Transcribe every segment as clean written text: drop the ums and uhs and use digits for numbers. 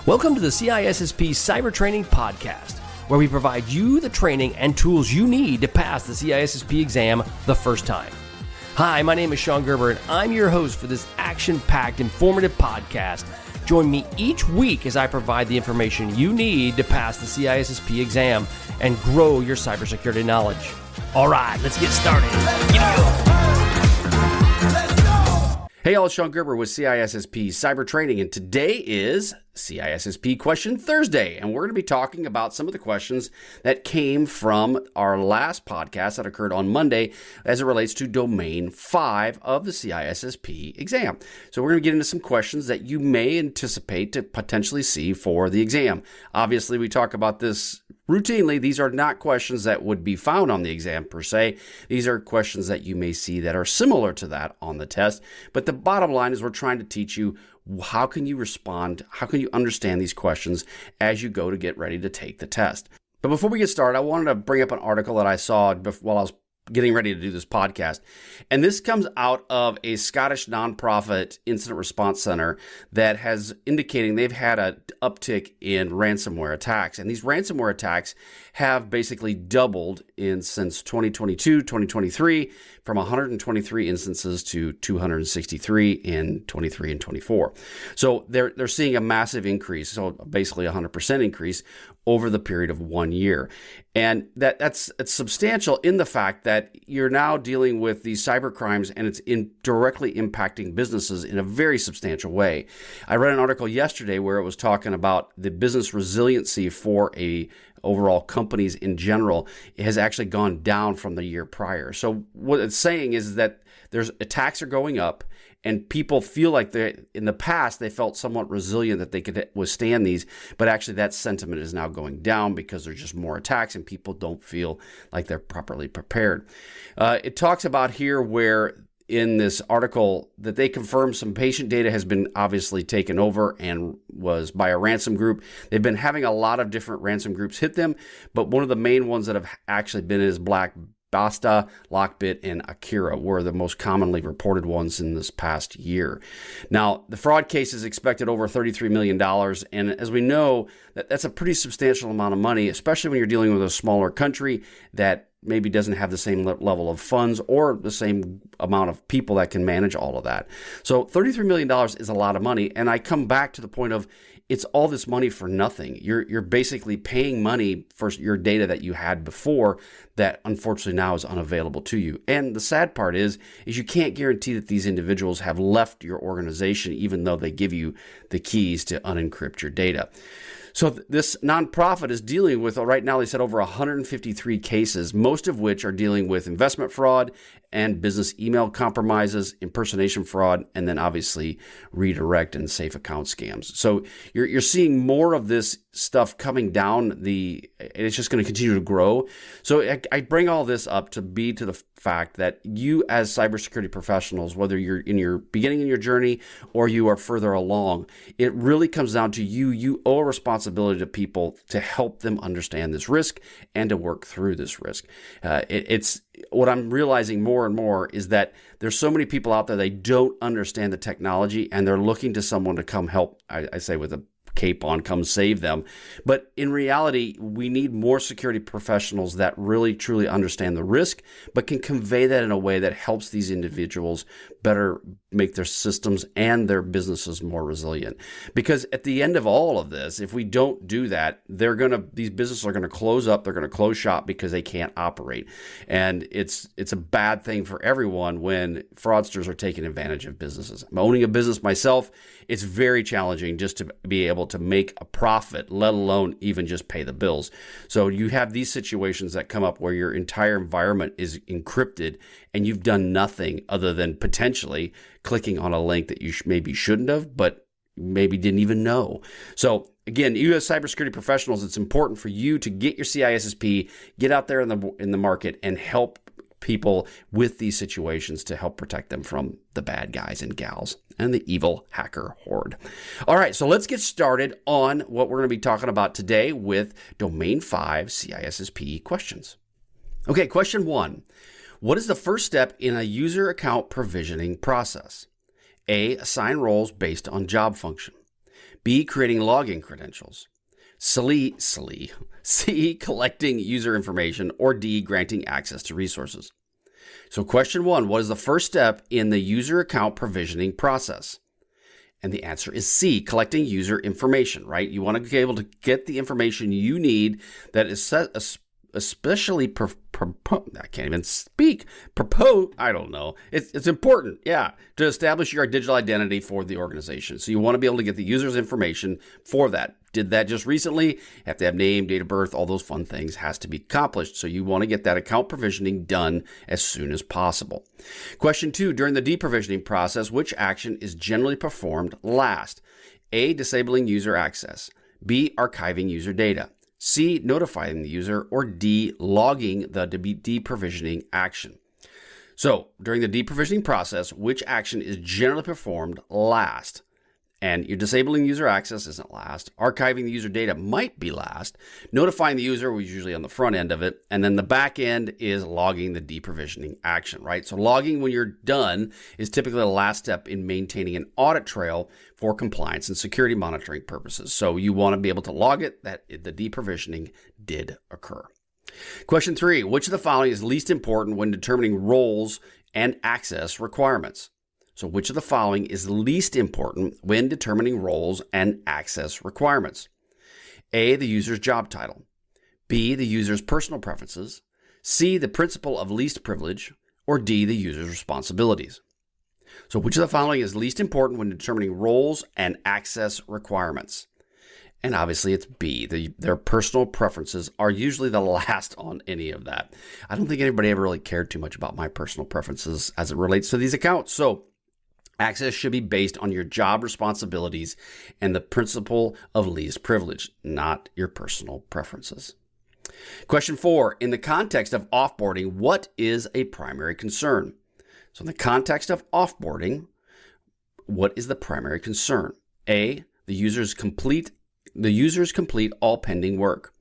Welcome to the CISSP Cyber Training Podcast, where we provide you the training and tools you need to pass the CISSP exam the first time. Hi, my name is Sean Gerber, and I'm your host for this action-packed, informative podcast. Join me each week as I provide the information you need to pass the CISSP exam and grow your cybersecurity knowledge. All right, let's get started. Hey, all, it's Sean Gerber with CISSP Cyber Training, and today is CISSP Question Thursday, and we're going to be talking about some of the questions that came from our last podcast that occurred on Monday as it relates to Domain 5 of the CISSP exam. So we're going to get into some questions that you may anticipate to potentially see for the exam. Obviously, we talk about this routinely. These are not questions that would be found on the exam per se. These are questions that you may see that are similar to that on the test. But the bottom line is we're trying to teach you how can you respond, how can you understand these questions as you go to get ready to take the test. But before we get started, I wanted to bring up an article that I saw while I was getting ready to do this podcast. And this comes out of a Scottish nonprofit incident response center that has indicating they've had an uptick in ransomware attacks. And these ransomware attacks have basically doubled since 2022, 2023, from 123 instances to 263 in 23 and 24. So they're seeing a massive increase, so basically 100% increase over the period of 1 year. And it's substantial in the fact that you're now dealing with these cyber crimes and it's directly impacting businesses in a very substantial way. I read an article yesterday where it was talking about the business resiliency for overall companies in general has actually gone down from the year prior. So what it's saying is that attacks are going up, and people feel like in the past they felt somewhat resilient that they could withstand these, but actually that sentiment is now going down because there's just more attacks and people don't feel like they're properly prepared. It talks about here where in this article that they confirm some patient data has been obviously taken over and was by a ransom group. They've been having a lot of different ransom groups hit them, but one of the main ones that have actually been is Black Basta, Lockbit, and Akira were the most commonly reported ones in this past year. Now, the fraud case is expected over $33 million, and as we know, that's a pretty substantial amount of money, especially when you're dealing with a smaller country that maybe doesn't have the same level of funds or the same amount of people that can manage all of that. So $33 million is a lot of money, and I come back to the point of it's all this money for nothing. You're basically paying money for your data that you had before that unfortunately now is unavailable to you. And the sad part is you can't guarantee that these individuals have left your organization even though they give you the keys to unencrypt your data. So this nonprofit is dealing with, right now they said, over 153 cases, most of which are dealing with investment fraud and business email compromises, impersonation fraud, and then obviously redirect and safe account scams. So you're seeing more of this stuff coming down and it's just going to continue to grow. So I bring all this up to the fact that you as cybersecurity professionals, whether you're in your beginning in your journey or you are further along, it really comes down to you owe a responsibility to people to help them understand this risk and to work through this risk. It's what I'm realizing more and more is that there's so many people out there, they don't understand the technology and they're looking to someone to come help, I say with a cape on, come save them. But in reality, we need more security professionals that really truly understand the risk, but can convey that in a way that helps these individuals better make their systems and their businesses more resilient. Because at the end of all of this, if we don't do that, these businesses are going to close up, they're going to close shop because they can't operate. And it's a bad thing for everyone when fraudsters are taking advantage of businesses. I'm owning a business myself. It's very challenging just to be able to make a profit, let alone even just pay the bills. So you have these situations that come up where your entire environment is encrypted and you've done nothing other than potentially clicking on a link that you maybe shouldn't have, but maybe didn't even know. So again, you as cybersecurity professionals, it's important for you to get your CISSP, get out there in the market and help people with these situations to help protect them from the bad guys and gals and the evil hacker horde. All right, so let's get started on what we're going to be talking about today with Domain 5 CISSP questions. Okay, question 1. What is the first step in a user account provisioning process? A, assign roles based on job function. B, creating login credentials. C, collecting user information, or D, granting access to resources. So question 1, what is the first step in the user account provisioning process? And the answer is C, collecting user information, right? You want to be able to get the information you need that is especially I can't even speak. It's important, to establish your digital identity for the organization. So you want to be able to get the user's information for that. Did that just recently. Have to have name, date of birth, all those fun things has to be accomplished. So you want to get that account provisioning done as soon as possible. Question 2, during the deprovisioning process, which action is generally performed last? A, disabling user access. B, archiving user data. C, notifying the user, or D, logging the deprovisioning action. So during the deprovisioning process, which action is generally performed last? And you're disabling user access isn't last. Archiving the user data might be last. Notifying the user was usually on the front end of it. And then the back end is logging the deprovisioning action, right? So logging when you're done is typically the last step in maintaining an audit trail for compliance and security monitoring purposes. So you want to be able to log it that the deprovisioning did occur. Question 3, which of the following is least important when determining roles and access requirements? So which of the following is least important when determining roles and access requirements? A, the user's job title. B, the user's personal preferences. C, the principle of least privilege. Or D, the user's responsibilities. So which of the following is least important when determining roles and access requirements? And obviously it's B. Their personal preferences are usually the last on any of that. I don't think anybody ever really cared too much about my personal preferences as it relates to these accounts. So access should be based on your job responsibilities and the principle of least privilege, not your personal preferences. Question 4, in the context of offboarding, what is a primary concern? So in the context of offboarding, what is the primary concern? A, the users complete all pending work.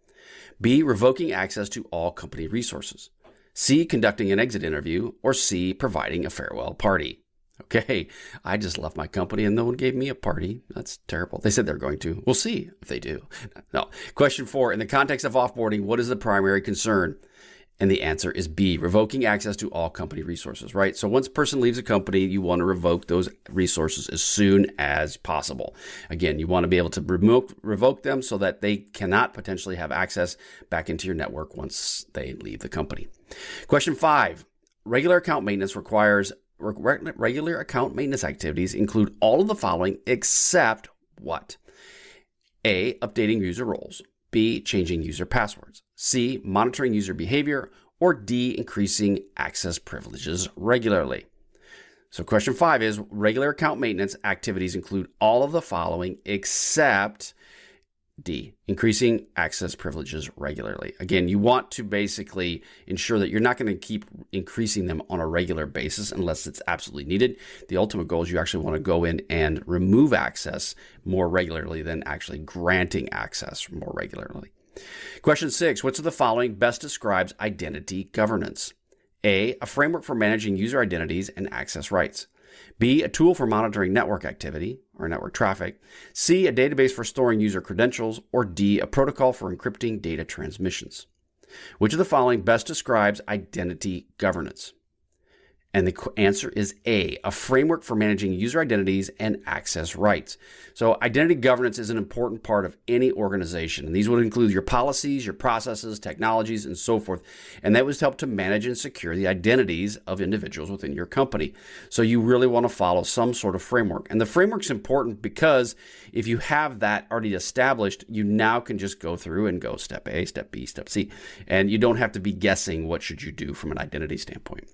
B, revoking access to all company resources. C, conducting an exit interview. Or C, providing a farewell party. Okay, I just left my company and no one gave me a party. That's terrible. They said they're going to. We'll see if they do. No. Question 4, in the context of offboarding, what is the primary concern? And the answer is B, revoking access to all company resources, right? So once a person leaves a company, you want to revoke those resources as soon as possible. Again, you want to be able to revoke them so that they cannot potentially have access back into your network once they leave the company. Question 5, regular account maintenance activities include all of the following except what? A, updating user roles. B, changing user passwords. C, monitoring user behavior. Or D, increasing access privileges regularly. So question 5 is regular account maintenance activities include all of the following except D, increasing access privileges regularly. Again, you want to basically ensure that you're not going to keep increasing them on a regular basis unless it's absolutely needed. The ultimate goal is you actually want to go in and remove access more regularly than actually granting access more regularly. Question 6, which of the following best describes identity governance? A, a framework for managing user identities and access rights. B, a tool for monitoring network activity or network traffic. C, a database for storing user credentials. Or D, a protocol for encrypting data transmissions. Which of the following best describes identity governance? And the answer is A, a framework for managing user identities and access rights. So identity governance is an important part of any organization. And these would include your policies, your processes, technologies, and so forth. And that was to help to manage and secure the identities of individuals within your company. So you really want to follow some sort of framework. And the framework's important because if you have that already established, you now can just go through and go step A, step B, step C. And you don't have to be guessing what should you do from an identity standpoint.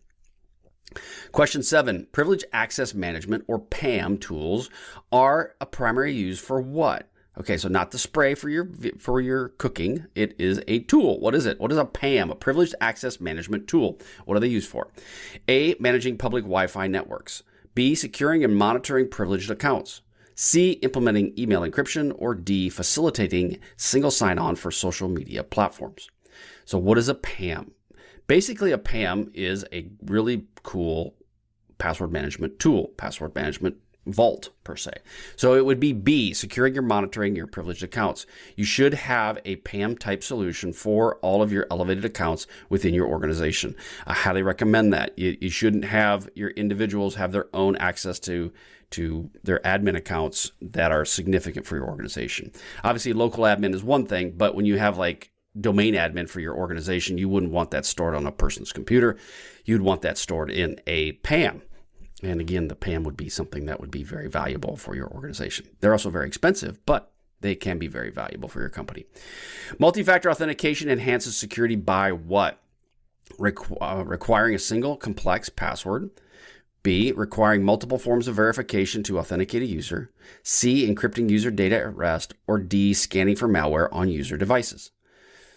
Question 7, privileged access management or PAM tools are a primary use for what? Okay, so not the spray for your cooking. It is a tool. What is it? What is a PAM, a privileged access management tool? What are they used for? A, managing public Wi-Fi networks. B, securing and monitoring privileged accounts. C, implementing email encryption. Or D, facilitating single sign-on for social media platforms. So what is a PAM? Basically, a PAM is a really cool password management tool, password management vault per se. So it would be B, securing your monitoring your privileged accounts. You should have a PAM type solution for all of your elevated accounts within your organization. I highly recommend that. You shouldn't have your individuals have their own access to their admin accounts that are significant for your organization. Obviously, local admin is one thing, but when you have like domain admin for your organization, you wouldn't want that stored on a person's computer. You'd want that stored in a PAM. And again, the PAM would be something that would be very valuable for your organization. They're also very expensive, but they can be very valuable for your company. Multi-factor authentication enhances security by what? Requiring a single complex password. B, requiring multiple forms of verification to authenticate a user. C, encrypting user data at rest. Or D, scanning for malware on user devices.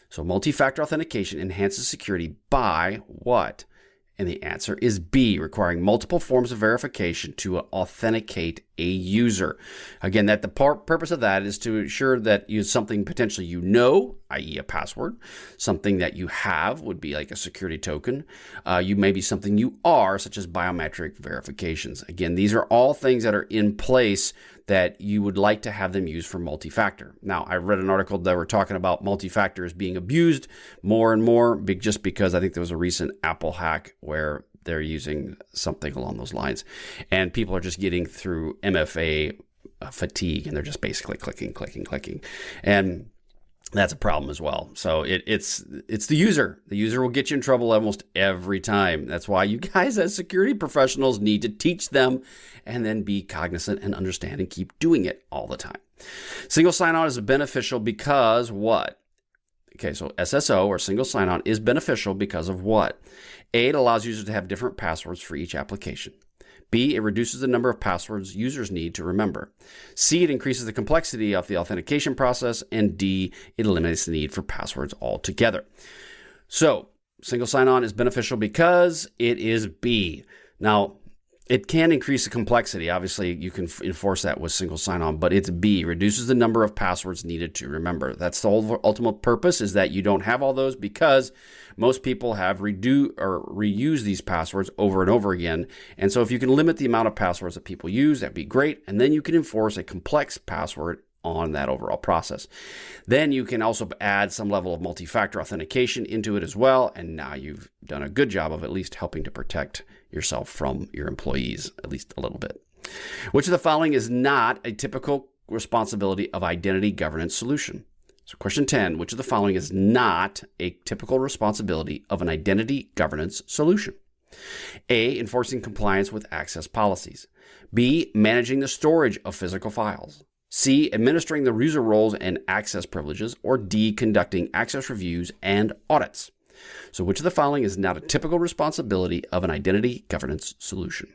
So multi-factor authentication enhances security by what? And the answer is B, requiring multiple forms of verification to authenticate a user. Again, that the purpose of that is to ensure that you something potentially you know, i.e. a password, something that you have would be like a security token. You may be something you are, such as biometric verifications. Again, these are all things that are in place that you would like to have them used for multi-factor. Now, I read an article that were talking about multi-factor is being abused more and more just because I think there was a recent Apple hack where they're using something along those lines. And people are just getting through MFA fatigue, and they're just basically clicking. And that's a problem as well. So it's the user. The user will get you in trouble almost every time. That's why you guys as security professionals need to teach them and then be cognizant and understand and keep doing it all the time. Single sign-on is beneficial because what? Okay, so SSO or single sign-on is beneficial because of what? A, it allows users to have different passwords for each application. B, it reduces the number of passwords users need to remember. C, it increases the complexity of the authentication process. And D, it eliminates the need for passwords altogether. So, single sign-on is beneficial because it is B. Now, it can increase the complexity. Obviously, you can enforce that with single sign-on, but it's B, reduces the number of passwords needed to remember. That's the ultimate purpose, is that you don't have all those, because most people have reused these passwords over and over again. And so if you can limit the amount of passwords that people use, that'd be great. And then you can enforce a complex password on that overall process. Then you can also add some level of multi-factor authentication into it as well. And now you've done a good job of at least helping to protect yourself from your employees, at least a little bit. Which of the following is not a typical responsibility of identity governance solution? So question 10, which of the following is not a typical responsibility of an identity governance solution? A, enforcing compliance with access policies. B, managing the storage of physical files. C, administering the user roles and access privileges. Or D, conducting access reviews and audits. So which of the following is not a typical responsibility of an identity governance solution?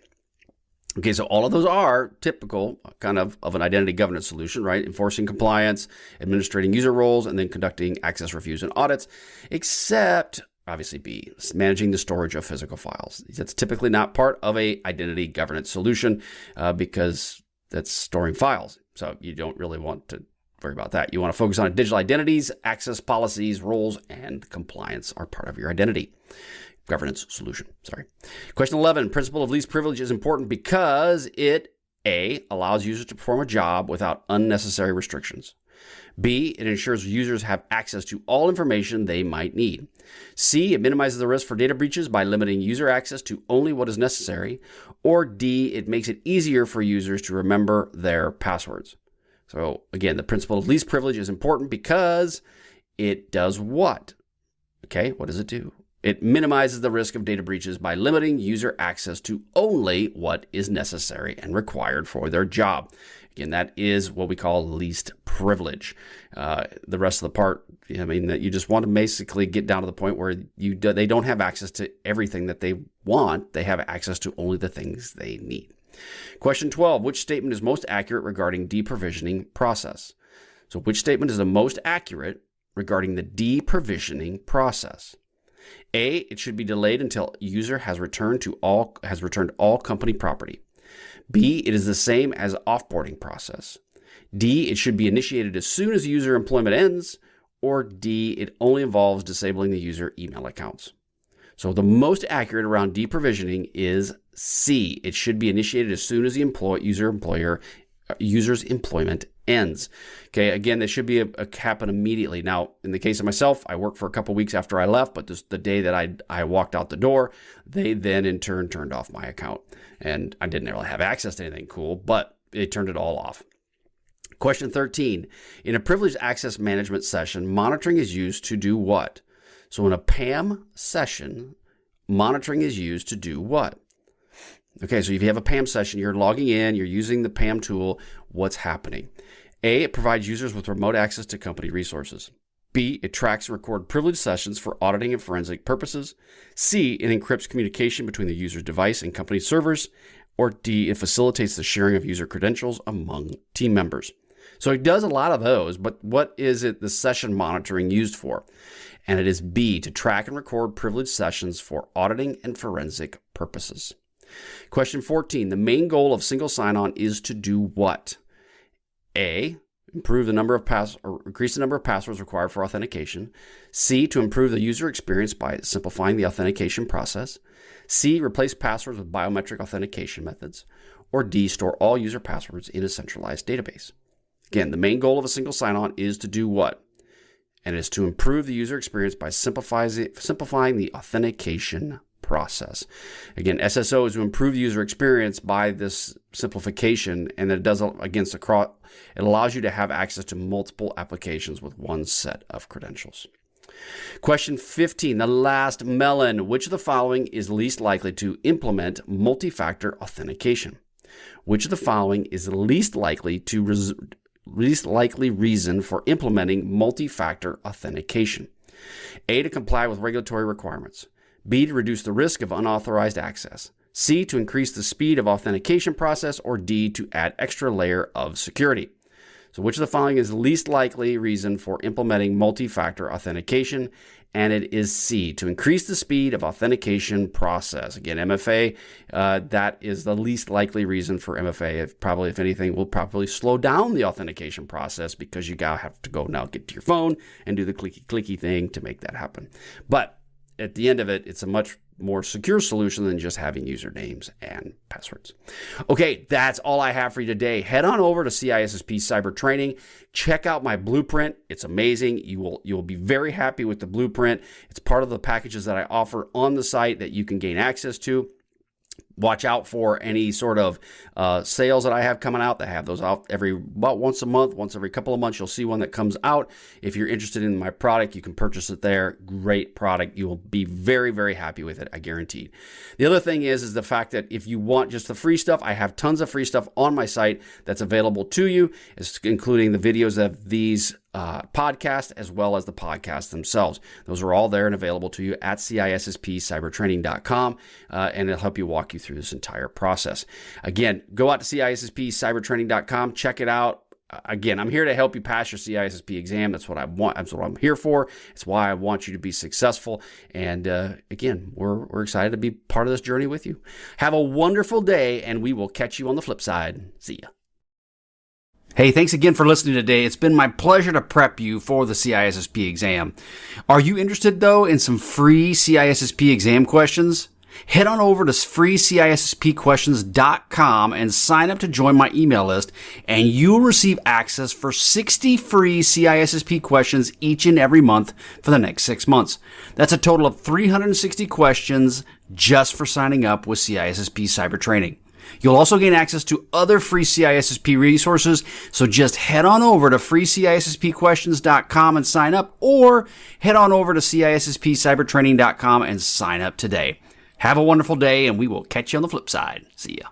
Okay, so all of those are typical kind of an identity governance solution, right? Enforcing compliance, administrating user roles, and then conducting access reviews and audits, except obviously B, managing the storage of physical files. That's typically not part of a identity governance solution because that's storing files. So you don't really want to worry about that. You want to focus on digital identities, access policies, roles, and compliance are part of your identity governance solution. Question 11, principle of least privilege is important because it, A, allows users to perform a job without unnecessary restrictions. B, it ensures users have access to all information they might need. C, it minimizes the risk for data breaches by limiting user access to only what is necessary. Or D, it makes it easier for users to remember their passwords. So again, the principle of least privilege is important because it does what? Okay, what does it do? It minimizes the risk of data breaches by limiting user access to only what is necessary and required for their job. Again, that is what we call least privilege. The rest of the part, that you just want to basically get down to the point where they don't have access to everything that they want. They have access to only the things they need. Question 12, which statement is most accurate regarding deprovisioning process? So which statement is the most accurate regarding the deprovisioning process? A, it should be delayed until user has returned all company property. B, it is the same as offboarding process. D, it should be initiated as soon as user employment ends. Or D, it only involves disabling the user email accounts. So the most accurate around deprovisioning is C. It should be initiated as soon as the user's employment ends. Okay, again, this should be happen immediately. Now, in the case of myself, I worked for a couple weeks after I left, but the day that I walked out the door, they then in turn turned off my account. And I didn't really have access to anything cool, but they turned it all off. Question 13. In a privileged access management session, monitoring is used to do what? So in a PAM session, monitoring is used to do what? Okay, so if you have a PAM session, you're logging in, you're using the PAM tool, what's happening? A, it provides users with remote access to company resources. B, it tracks and records privileged sessions for auditing and forensic purposes. C, it encrypts communication between the user's device and company servers. Or D, it facilitates the sharing of user credentials among team members. So it does a lot of those, but what is it the session monitoring used for? And it is B, to track and record privileged sessions for auditing and forensic purposes. Question 14, the main goal of single sign-on is to do what? A, increase the number of passwords required for authentication. C, to improve the user experience by simplifying the authentication process. C, replace passwords with biometric authentication methods. Or D, store all user passwords in a centralized database. Again, the main goal of a single sign-on is to do what? And it is to improve the user experience by simplifying the authentication process. Again, SSO is to improve the user experience by this simplification, and it does it allows you to have access to multiple applications with one set of credentials. Question 15, the last melon. Which of the following is least likely to implement multi-factor authentication? Which of the following is the least likely reason for implementing multi-factor authentication? A, to comply with regulatory requirements. B, to reduce the risk of unauthorized access. C, to increase the speed of authentication process. Or D, to add extra layer of security. So which of the following is the least likely reason for implementing multi-factor authentication? And it is C, to increase the speed of authentication process. Again, MFA, that is the least likely reason for MFA. If anything, will probably slow down the authentication process because you have to go now get to your phone and do the clicky thing to make that happen. But at the end of it, it's a much more secure solution than just having usernames and passwords. Okay, that's all I have for you today. Head on over to CISSP Cyber Training. Check out my blueprint. It's amazing. You will be very happy with the blueprint. It's part of the packages that I offer on the site that you can gain access to. Watch out for any sort of sales that I have coming out. They have those out about once a month, once every couple of months. You'll see one that comes out. If you're interested in my product, you can purchase it there. Great product. You will be very, very happy with it, I guarantee. The other thing is the fact that if you want just the free stuff, I have tons of free stuff on my site that's available to you, including the videos of these podcast as well as the podcasts themselves. Those are all there and available to you at CISSPcybertraining.com, and it'll help you walk you through this entire process. Again, go out to CISSPcybertraining.com, check it out. Again, I'm here to help you pass your CISSP exam. That's what I want. That's what I'm here for. It's why I want you to be successful. And again, we're excited to be part of this journey with you. Have a wonderful day, and we will catch you on the flip side. See ya. Hey, thanks again for listening today. It's been my pleasure to prep you for the CISSP exam. Are you interested, though, in some free CISSP exam questions? Head on over to freecisspquestions.com and sign up to join my email list, and you'll receive access for 60 free CISSP questions each and every month for the next 6 months. That's a total of 360 questions just for signing up with CISSP Cyber Training. You'll also gain access to other free CISSP resources, so just head on over to freecisspquestions.com and sign up, or head on over to CISSPcybertraining.com and sign up today. Have a wonderful day, and we will catch you on the flip side. See ya.